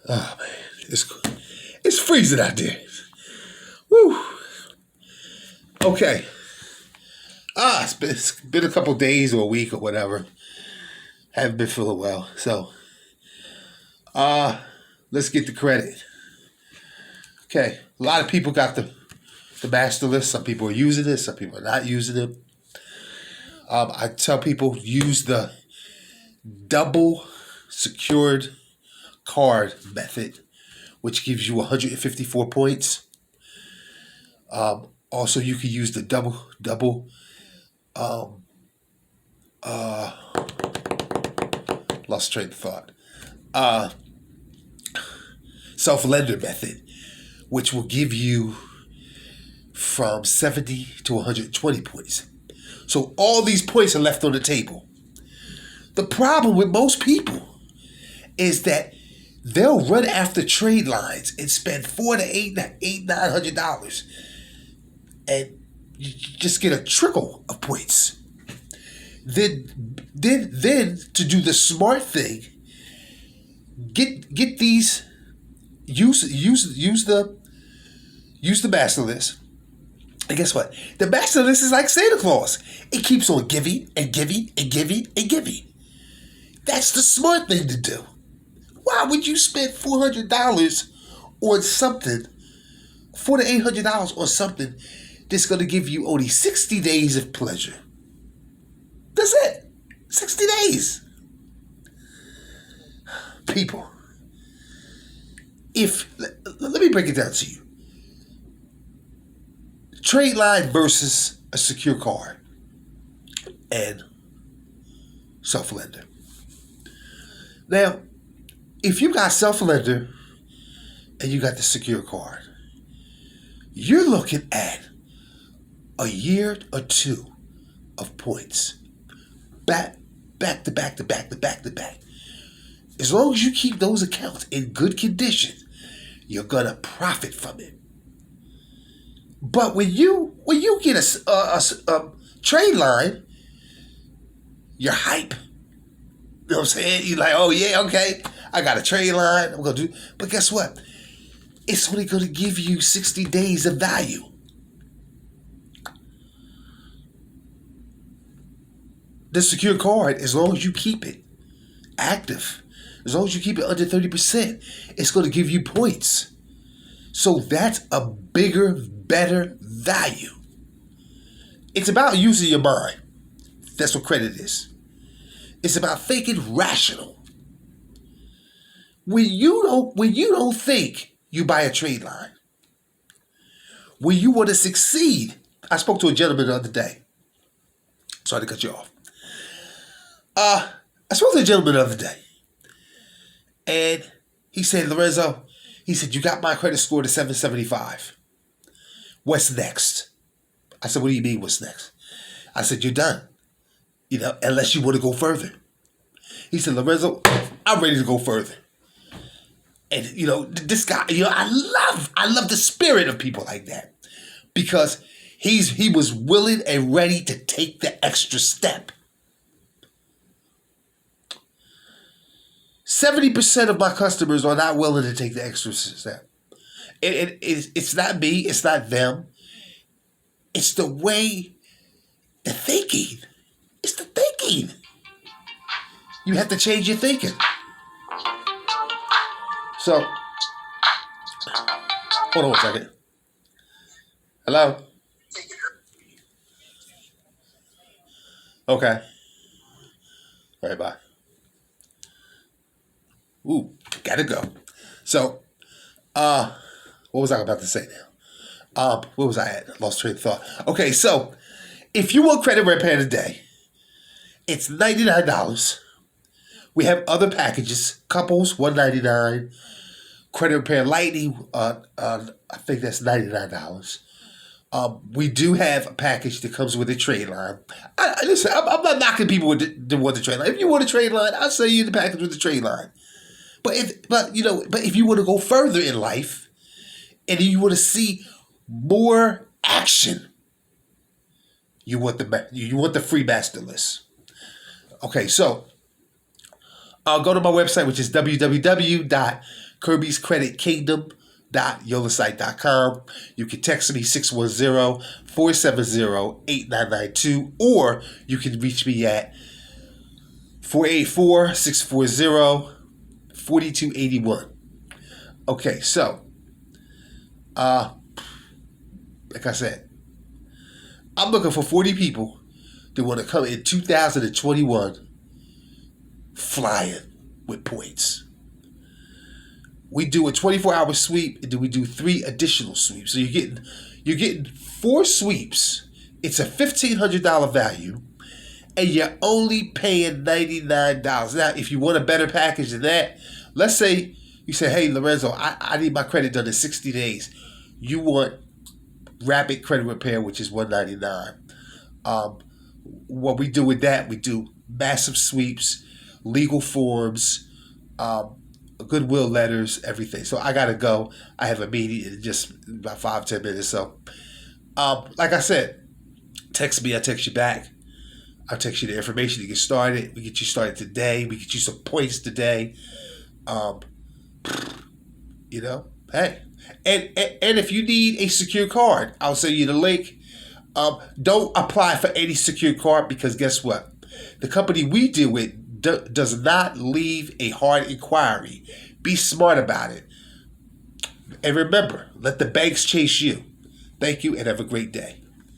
Oh man, it's freezing out there. Woo. Okay. It's been a couple days or a week or whatever. Haven't been feeling well, so let's get the credit. Okay, a lot of people got the master list. Some people are using it. Some people are not using it. I tell people use the double secured card method, which gives you 154 points. Also, you can use the double. Lost train of thought. Self-lender method, which will give you from 70 to 120 points. So all these points are left on the table. The problem with most people is that they'll run after trade lines and spend $900 and you just get a trickle of points. Then to do the smart thing, get these use the master list. And guess what? The master list is like Santa Claus. It keeps on giving and giving and giving and giving. That's the smart thing to do. Why would you spend $400 on something, $400 to $800 on something that's going to give you only 60 days of pleasure? That's it. 60 days. People, let me break it down to you. Trade line versus a secure card and self-lender. Now, if you got self-lender and you got the secure card, you're looking at a year or two of points. Back to back to back to back to back. As long as you keep those accounts in good condition, you're gonna profit from it. But when you get a trade line, you're hype. You know what I'm saying? You're like, oh yeah, okay, I got a trade line. I'm gonna do. But guess what? It's only gonna give you 60 days of value. The secure card, as long as you keep it active, as long as you keep it under 30%, it's going to give you points. So that's a bigger, better value. It's about using your mind. That's what credit is. It's about thinking rational. When you don't think, you buy a trade line. When you want to succeed, I spoke to a gentleman the other day. Sorry to cut you off. I spoke to a gentleman the other day, and he said, Lorenzo, he said, you got my credit score to 775. What's next? I said, what do you mean, what's next? I said, you're done. Unless you want to go further. He said, Lorenzo, I'm ready to go further. And, this guy, I love the spirit of people like that, because he was willing and ready to take the extra step. 70% of my customers are not willing to take the extra step. It's not me. It's not them. It's the way, the thinking. It's the thinking. You have to change your thinking. So, hold on 1 second. Hello? Okay. All right, bye. Ooh, gotta go. So, what was I about to say now? Where was I at? Lost train of thought. Okay, so if you want credit repair today, it's $99. We have other packages. Couples, $199. Credit repair lightning, I think that's $99. We do have a package that comes with a trade line. Listen, I'm not knocking people with the want the trade line. If you want a trade line, I'll sell you the package with the trade line. But if you want to go further in life, and you want to see more action, you want the free master list. Okay, so Go to my website, which is www.kirbyscreditkingdom.yolasite.com. You can text me 610-470-8992, or you can reach me at 484-640-4281. Okay, so, like I said, I'm looking for 40 people that want to come in 2021 flying with points. We do a 24-hour sweep, and then we do 3 additional sweeps. So you're getting 4 sweeps. It's a $1,500 value, and you're only paying $99. Now, if you want a better package than that, let's say you say, hey, Lorenzo, I need my credit done in 60 days. You want rapid credit repair, which is $199. What we do with that, we do massive sweeps, legal forms, goodwill letters, everything. So I gotta go. I have a meeting in just about 5-10 minutes. So, like I said, text me. I'll text you back. I'll text you the information to get started. We get you started today. We get you some points today. Hey, and if you need a secure card, I'll send you the link. Don't apply for any secure card, because guess what? The company we deal with does not leave a hard inquiry. Be smart about it. And remember, let the banks chase you. Thank you, and have a great day.